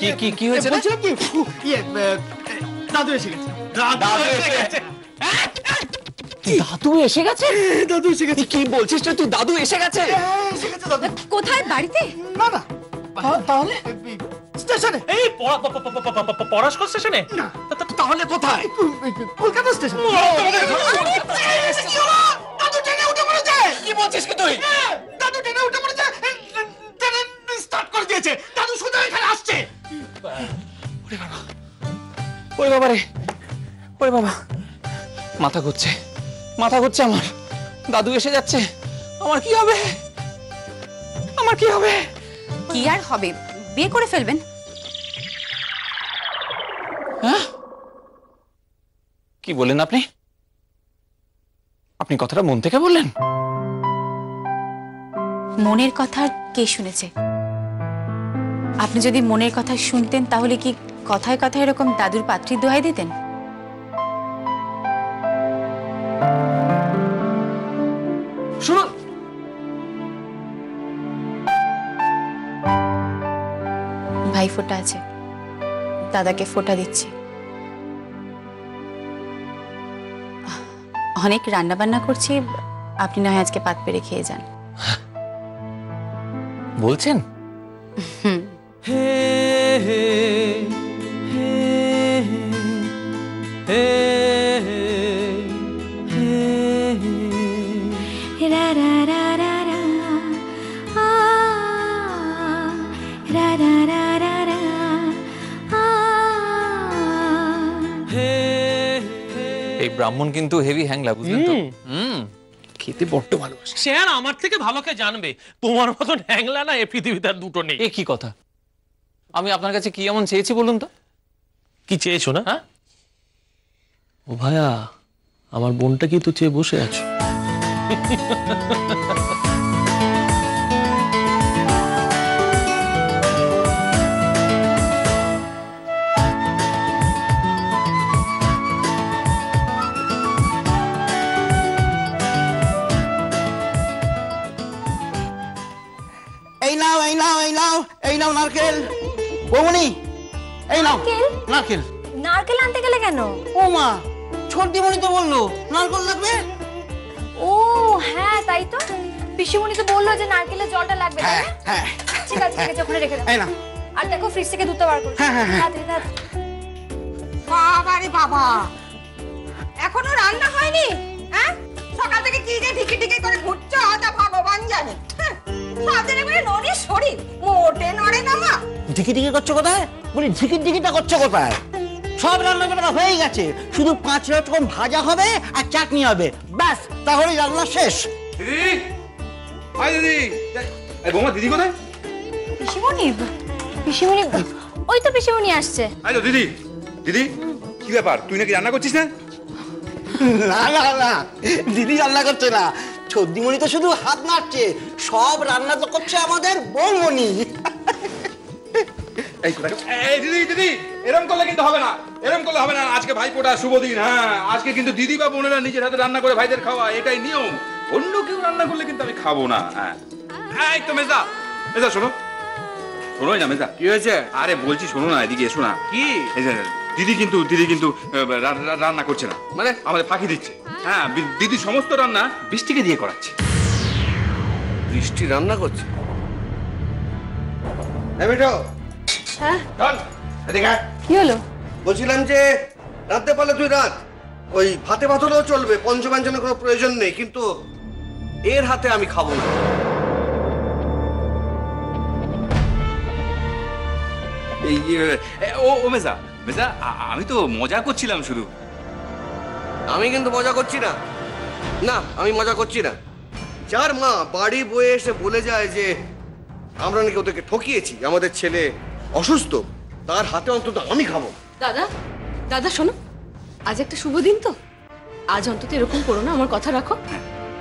কি হয়েছে? বলছিলাম কি দাদু এসে গেছে। দাদু এসে গেছে? দাদু এসে গেছে। কি বলছিস তুই? দাদু এসে গেছে? এসে গেছে দাদু। কোথায়? বাড়িতে? না না, তাহলে স্টেশনে। এই পড়াশোনা স্টেশনে? তাহলে কোথায়? কলকাতা স্টেশন। দাদু ট্রেনে উঠে পড়েছে। কি বলছিস কি তুই? দাদু ট্রেনে উঠে পড়েছে, ট্রেন স্টার্ট করে দিয়েছে, দাদু সোজা এখানে আসছে। ওরে বাবা রে, ওরে বাবা, মাথা ঘুরছে আমার। দাদু এসে যাচ্ছে, আমার কি হবে? কি আর হবে, বিয়ে করে ফেলবেন। হ্যাঁ, কি বললেন আপনি? কথাটা মন থেকে বললেন? মনের কথা কে শুনেছে? আপনি যদি মনের কথা শুনতেন তাহলে কি কথায় কথায় এরকম দাদুর পাত্রীর দোহাই দিতেন? শুনুন, ভাই ফোঁটা আছে, দাদাকে ফোঁটা দিচ্ছি। অনেক রান্না বান্না করছি, আপনি না হয় আজকে পাত পেরে খেয়ে যান। বলছেন? এই ব্রাহ্মণ কিন্তু হেভি হ্যাংলা, বুঝলেন তো? খেতে বড্ড ভালোবাসে। সে আর আমার থেকে ভালো কে জানবে? তোমার মতন হ্যাংলা না এ পৃথিবীতে আর দুটো নেই। এ কি কথা? আমি আপনার কাছে কি এমন চেয়েছি বলুন তো? কি চেয়েছো না? হ্যাঁ, ও ভাইয়া, আমার বোনটা কি তো চেয়ে বসে আছো? এই নাও নারকেল। বৌমনি, এই নাও নারকেল। নারকেল আনতে গেলে কেন? ও মা, ছোটদিমণি তো বললো নারকেল লাগবে। ও হ্যাঁ, তাই তো। পিসিমণি তো বললো যে নারকেলের জলটা লাগবে। হ্যাঁ, ঠিক আছে, ওখানে রেখে দাও। এই নাও। আর দেখো ফ্রিজ থেকে দুধটা বার করো। হ্যাঁ। বাবা রে বাবা, এখনো রান্না হয়নি? হ্যাঁ, সকাল থেকে কি যে ঢিকি করে ঘুরছো তা ভগবান জানে। সাদের এবারে নড়ে শরীর, মোটে নড়ে না মা। ঢিকি করছো কোথায়? বলি ঢিকিটা করছো কোথায়? সব রান্না করা হয়ে গেছে, শুধু 5 রকম ভাজা হবে আর চাটনি হবে, ব্যাস, তাহলেই রান্না শেষ। দিদি, আই দিদি, এই বৌমা, দিদি কোথায়? পিসিমণি ওই তো পিসিমণি আসছে। আই তো দিদি, কি ব্যাপার? তুই নাকি রান্না করছিস না? না, দিদি রান্না করছে না, ছোটদিমণি তো শুধু হাত নাড়ছে, সব রান্না তো করছে আমাদের বৌমনি। এই দিদি, এরকম করলে কিন্তু হবে না, আজকে ভাইফোঁটা শুভ দিন। হ্যাঁ, আজকে কিন্তু দিদি বা বোনেরা নিজের হাতে রান্না করে ভাইদের খাওয়া, এটাই নিয়ম। অন্য কেউ রান্না করলে কিন্তু আমি খাবো না। হ্যাঁ, এই তো মেজদা, শোনো না মেজদা। কি হয়েছে? আরে বলছি শোনো না, এদিকে এসো না। কি? দিদি কিন্তু রান্না করছে না, মানে আমাদের ফাঁকি দিচ্ছে। হ্যাঁ, দিদি সমস্ত রান্না বৃষ্টিকে দিয়ে করাচ্ছে। বৃষ্টি রান্না করছে? বেটো, হ্যাঁ, চল এদিকে আয়। কি হলো? বলছিলাম যে রাতে পারলে তুই রাত, ওই ভাতে ভাতও চলবে, পঞ্চব্যঞ্জনের কোনো প্রয়োজন নেই, কিন্তু এর হাতে আমি খাবো না। ও মেজা, আমি তো মজা করছিলাম শুধু। আমি কিন্তু মজা করছি না, আমি মজা করছি না। যার মা বাড়ি বয়ে এসে বলে যায় যে আমরা নাকি ওদেরকে ঠকিয়েছি, আমাদের ছেলে অসুস্থ, তার হাতে অন্তত আমি খাবো। দাদা শোনো, আজ একটা শুভ দিন তো, আজ অন্তত এরকম করো না, আমার কথা রাখো।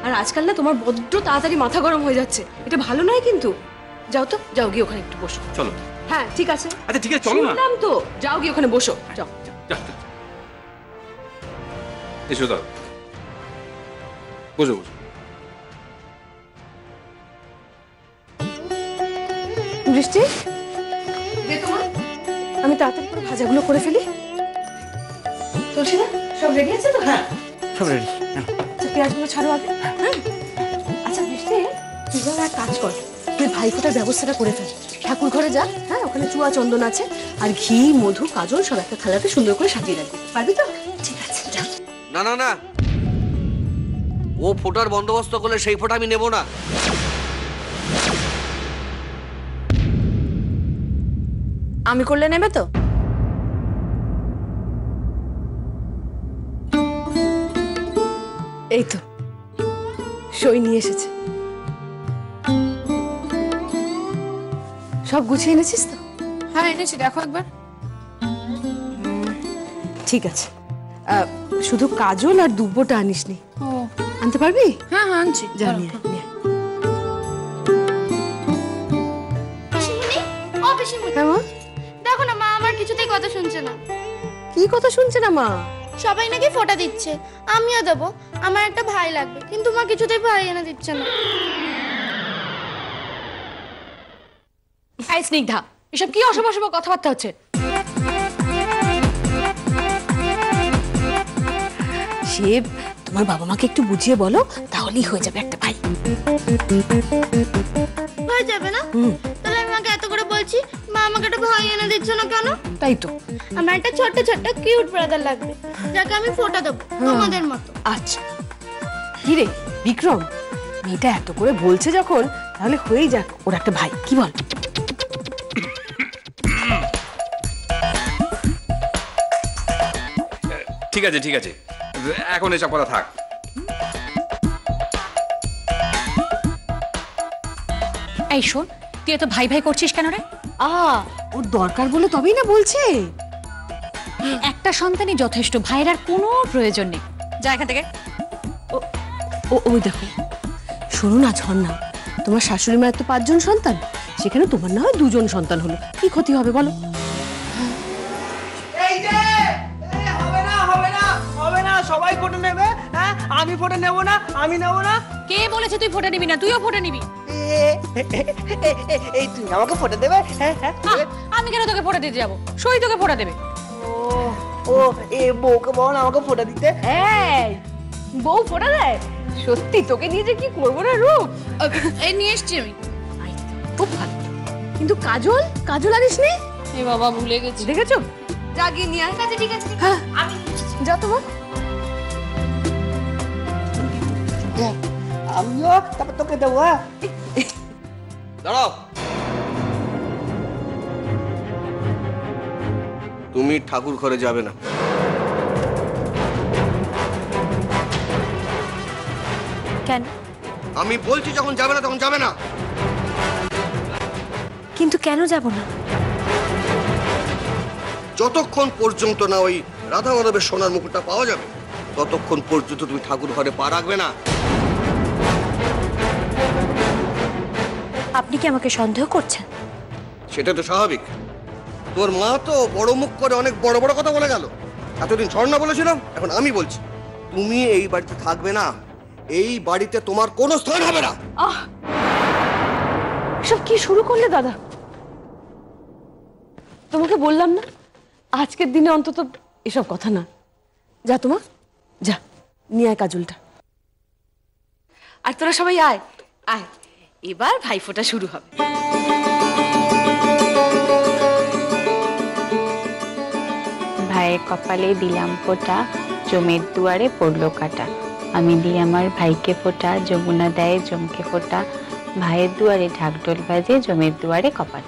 আর আজকাল না তোমার বড্ড তাড়াতাড়ি মাথা গরম হয়ে যাচ্ছে, এটা ভালো নয় কিন্তু। যাও গিয়ে ওখানে একটু বসো। চলো। হ্যাঁ ঠিক আছে, আচ্ছা ঠিক আছে, চলো না। শুনলাম তো, যাও গিয়ে ওখানে বসো, যাও। এসো দাও, বসো। বৃষ্টি, দে তোমার। আমি তাড়াতাড়ি করে ভাজাগুলো করে ফেলি। তুলসীদা সব রেডি আছে তো? হ্যাঁ সব রেডি। আচ্ছা পেঁয়াজগুলো ছাড়ো আগে। হ্যাঁ আচ্ছা বৃষ্টি, তুই বরং এক কাজ কর, তুই ভাইফোঁটার ব্যবস্থাটা করে ফেল। ঠাকুর ঘরে যা, হ্যাঁ ওখানে চুয়া চন্দন আছে, আর ঘি মধু কাজল সব একটা থালাতে সুন্দর করে সাজিয়ে রাখবি, পারবি তো? ঠিক আছে যা। না না না, ও ফোটার বন্দোবস্ত করলে সেই ফোটা আমি নেব না। আমি করলে নেবে তো? এই তো সই নিয়ে এসেছে। সব গুছিয়ে এনেছিস তো? হ্যাঁ এনেছি, দেখো একবার। ঠিক আছে, শুধু কাজল আর দুব্বটা আনিসনি। ও আনতে পারবি? হ্যাঁ হ্যাঁ আনছি। যা নিয়ে আয়, নিয়ে আয়। পিসিমণি, ও পিসিমণি, হ্যাঁ মা, দেখো না মা আমার কিছুতেই কথা শুনছে না। কি কথা শুনছে না মা? সবাই নাকি ফোঁটা দিচ্ছে, আমিও দেবো, আমার একটা ভাই লাগবে, কিন্তু মা কিছুতেই ভাই এনে দিচ্ছে না। এই স্নিগ্ধা, এসব কি অশুভ অশুভ কথাবার্তা হচ্ছে? সে তোমার বাবা মাকে একটু বুঝিয়ে বলো, তাহলেই হয়ে যাবে একটা ভাই। হয়ে যাবে না? তাহলে আমি মাকে এত করে বলছি, মা আমাকে একটা ভাই এনে দিচ্ছে না কেন? তাই তো। আমার একটা ছোট্ট ছোট্ট কিউট ব্রাদার লাগবে, যাকে আমি ফোঁটা দেবো তোমাদের মতো। আচ্ছা কি রে বিক্রম, মেয়েটা এত করে বলছে যখন, তাহলে হয়েই যাক ওর একটা ভাই, কি বল? ঠিক আছে ঠিক আছে, এখন এসব কথা থাক। এই শোন, তুই এত ভাই ভাই করছিস কেন রে? ওর দরকার বলে তবেই না বলছে। একটা সন্তানই যথেষ্ট, ভাইয়ের আর কোনো প্রয়োজন নেই। যা এখান থেকে। ওই দেখো, শোনো না ঝর্ণা, তোমার শাশুড়ি মায়ের তো 5 জন সন্তান, সেখানে তোমার না হয় 2 জন সন্তান হলো, কি ক্ষতি হবে বলো? এই যে হবে না হবে না হবে না, সবাই ফটো নেবে। হ্যাঁ আমি ফটো নেব না, আমি নেব না। কে বলেছে তুই ফোঁটা নিবি না? তুইও ফোঁটা নিবি। এই তুমি আমাকে ফটো দেবে? হ্যাঁ হ্যাঁ দেবে। আমি কেন তোকে ফোঁটা দিতে যাবো? সই তোকে ফোঁটা দেবে। ও এ বউকে বল আমাকে ফটো দিতে। এই বউ ফোটা দেয়? সত্যি তোকে নিয়ে যে কি করবো না রূপ। এই নিয়ে এসছি আমি। খুব ভালো, কিন্তু কাজল, কাজল আনিস নি? এ বাবা ভুলে গেছি। দেখেছো? যা গিয়ে নিয়ে আয়। ঠিক আছে ঠিক আছে, হ্যাঁ আমি যা তোমার। আমিও তারপর তোকে দেবো। হ্যাঁ দাঁড়াও, তুমি ঠাকুর ঘরে যাবে না। কেন? আমি বলছি যখন যাবে না তখন যাবে না। কিন্তু কেন যাব না? যতক্ষণ পর্যন্ত না ওই রাধা মাধবের সোনার মুকুটটা পাওয়া যাবে, ততক্ষণ পর্যন্ত তুমি ঠাকুর ঘরে পা রাখবে না। আপনি কি আমাকে সন্দেহ করছেন? সেটা তো স্বাভাবিক। তোর মা তো বড় মুখ করে অনেক বড় বড় কথা বলে গেল। এতদিন ঝর্ণা বলেছিলাম, এখন আমি বলছি, তুমি এই বাড়িতে থাকবে না। এই বাড়িতে তোমার কোনো স্থান হবে না। সব কি শুরু করলে দাদা? তোমাকে বললাম না, আজকের দিনে অন্তত এসব কথা না। যা তোমা, যা নিয়ে আয় কাজলটা। আর তোরা সবাই আয় আয়, এবার ভাইফোঁটা শুরু হবে। ভাইয়ের কপালে দিলাম ফোঁটা, জমের দুয়ারে পড়লো কাটা। আমি দিই আমার ভাইকে ফোঁটা, যমুনা দেয় জমকে ফোঁটা। ভাইয়ের দুয়ারে ঢাকঢোল বাজে, জমের দুয়ারে কপাট।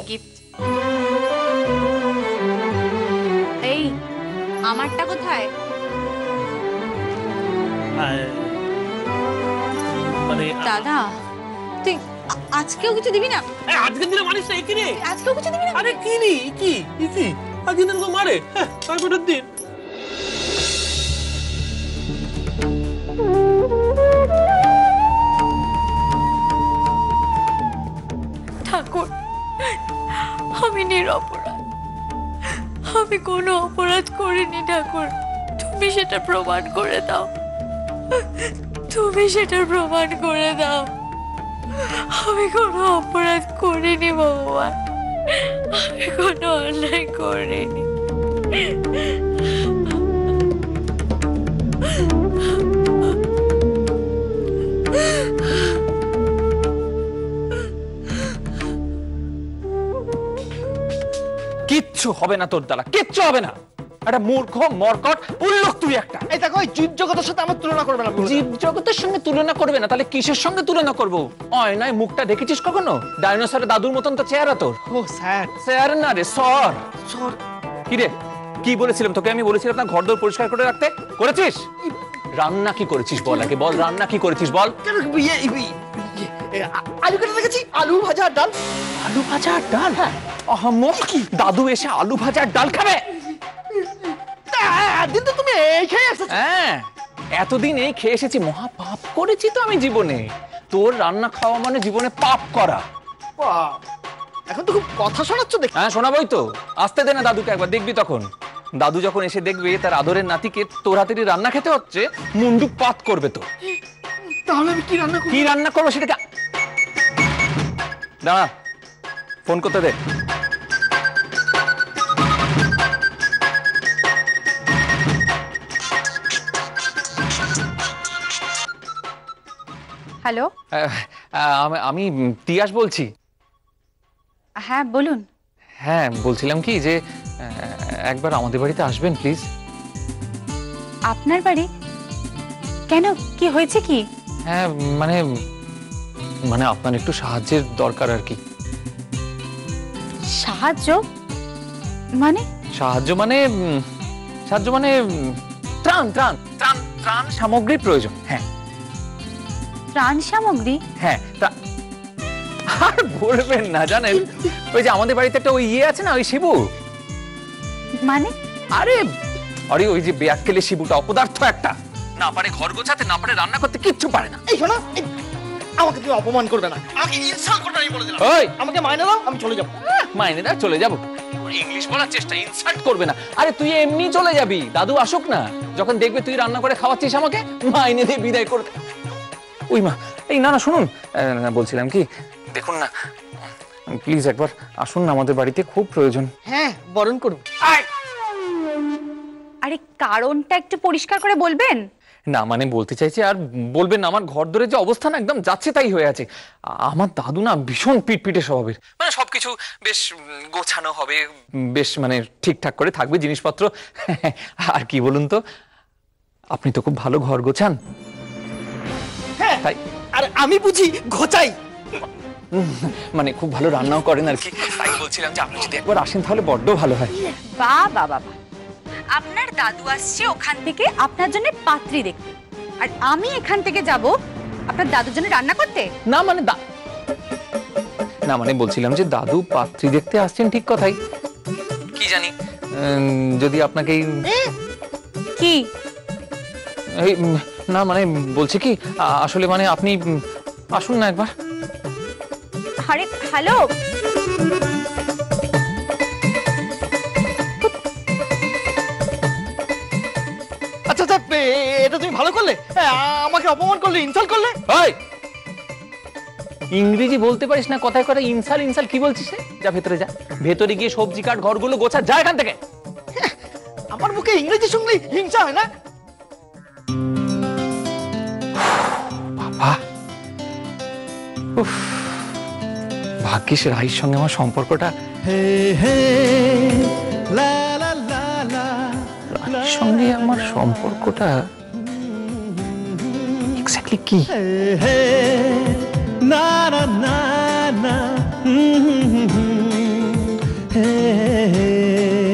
গিফট। এই আমারটা কোথায়? মানে দাদা তুই আজকেও কিছু দিবি না? আজকের দিনে মানিস না, কি রে? আজকেও কিছু দিবি না? আরে কি রে, কি আজকের দিন তো মারে, হ্যাঁ ভাইফোঁটার দিন। ঠাকুর, আমি নিরপরাধ, আমি কোনো অপরাধ করিনি ঠাকুর, তুমি সেটা প্রমাণ করে দাও, তুমি সেটা প্রমাণ করে দাও। আমি কোনো অপরাধ করিনি ভগবান, আমি কোনো অন্যায় করিনি। কিচ্ছু হবে না তোর দ্বারা, কিচ্ছু হবে না। একটা মূর্খ মরকট উল্লুক তুই একটা। এই দেখো, ওই জীব জগতের সাথে আমার তুলনা করবে না। জীব জগতের সঙ্গে তুলনা করবে না, তাহলে কিসের সঙ্গে তুলনা করবো? নয় মুখটা দেখেছিস কখনো? ডাইনোসরের দাদুর মতন তো চেহারা তোর। ও স্যার, স্যার না রে, সর। সর। কি রে, কি বলেছিলাম তোকে? আমি বলেছিলাম না ঘরদোর পরিষ্কার করে রাখতে, করেছিস? রান্না কি করেছিস বল আগে, বল রান্না কি করেছিস বল। আলু কেটে রেখেছি, আলু ভাজা আর ডাল। আলু ভাজা আর ডাল? হ্যাঁ। দাদু এসে আলু ভাজা আর ডাল খাবে? একদিন তো তুমি এই খেয়ে এসেছো। হ্যাঁ, এতদিন এই খেয়ে এসেছি, মহা পাপ করেছি তো আমি জীবনে। তোর রান্না খাওয়া মানে জীবনে পাপ করা। এখন তো খুব কথা শোনাচ্ছ দেখি। হ্যাঁ শোনাবই তো, আসতে দে না দাদুকে একবার, দেখবি তখন। দাদু যখন এসে দেখবে তার আদরের নাতিকে তোর হাতেরই রান্না খেতে হচ্ছে, মুন্ডু পাত করবে তো। তাহলে আমি কি রান্না করব? কি রান্না করবো সেটাকে দাঁড়া, ফোন করতে দে। হ্যালো, আমি তিয়াস বলছি। হ্যাঁ বলুন। হ্যাঁ বলছিলাম কি যে একবার আমাদের বাড়িতে আসবেন প্লিজ। আপনার বাড়ি? কেন, কি হয়েছে কি? হ্যাঁ মানে মানে আপনার একটু সাহায্যের দরকার আর কি। সাহায্য মানে? সাহায্য মানে ত্রাণ ত্রাণ ত্রাণ ত্রাণ সামগ্রীর প্রয়োজন। হ্যাঁ ত্রাণ সামগ্রী? হ্যাঁ, আর বলবেন না, জানেন ওই যে আমাদের বাড়িতে একটা ওই ইয়ে আছে না, ওই শিবু। মানে? আরে আরে ওই যে বেয়াক্কেলে শিবুটা, অপদার্থ একটা, না পারে ঘর গোছাতে, না পারে রান্না করতে, কিচ্ছু পারে না। এই শোনো, আমাকে তুমি অপমান করবে না, আমাকে ইনসাল্ট করবে না, আমি বলে দিলাম। ওই আমাকে মাইনে দাও, আমি চলে যাব। মাইনে দাও, চলে যাব? ইংলিশ বলার চেষ্টা, ইনসাল্ট করবে না। আরে তুই এমনি চলে যাবি, দাদু আসুক না, যখন দেখবে তুই রান্না করে খাওয়াচ্ছিস আমাকে, মাইনে দিয়ে বিদায় করতে। ওই মা, এই না না শুনুন, বলছিলাম কি, দেখুন না প্লিজ একবার আসুন না আমাদের বাড়িতে, খুব প্রয়োজন। হ্যাঁ বরণ করুন। আরে কারণটা একটু পরিষ্কার করে বলবেন? না মানে বলতে চাইছি, আর বলবেন না, আমার ঘর ধরে যে অবস্থা না একদম যাচ্ছে তাই হয়ে আছে। আমার দাদু না ভীষণ পিটপিটে স্বভাবের, মানে সবকিছু বেশ গোছানো হবে, বেশ মানে ঠিকঠাক করে থাকবে জিনিসপত্র। আর কি বলুন তো, আপনি তো খুব ভালো ঘর গোছান। হ্যাঁ, তাই আর আমি বুঝি ঘোচাই, মানে খুব ভালো রান্নাও করেন আর কি। তাই বলছিলাম যে আপনি যদি একবার আসেন তাহলে বড্ড ভালো হয়। বাহ বাহ বাহ, আপনার দাদু আসছে ওখান থেকে আপনার জন্য পাত্রী দেখতে, আর আমি এখান থেকে যাব আপনার দাদুর জন্য রান্না করতে? না মানে না মানে বলছিলাম যে দাদু পাত্রী দেখতে আসছেন ঠিক কথাই, কি জানি যদি আপনাকে কি এই না মানে বলছি কি, আসলে মানে আপনি আসুন না একবার। আরে হ্যালো, আচ্ছা আচ্ছা, এটা তুমি ভালো করলে, আমাকে অপমান করলে, ইনসাল্ট করলে। ওই ইংরেজি বলতে পারিস না, কথায় কথায় ইনসাল ইনসাল কি বলছিস? যা ভেতরে যা, ভেতরে গিয়ে সবজি কাট, ঘরগুলো গোছা, যা এখান থেকে। আমার মুখে ইংরেজি শুনলে হিংসা হয় না? বাবা উফ, ভাগ্যিস রাহির সঙ্গে আমার সম্পর্কটা, রাহির সঙ্গে আমার সম্পর্কটা এক্স্যাক্টলি কি? না না না না হে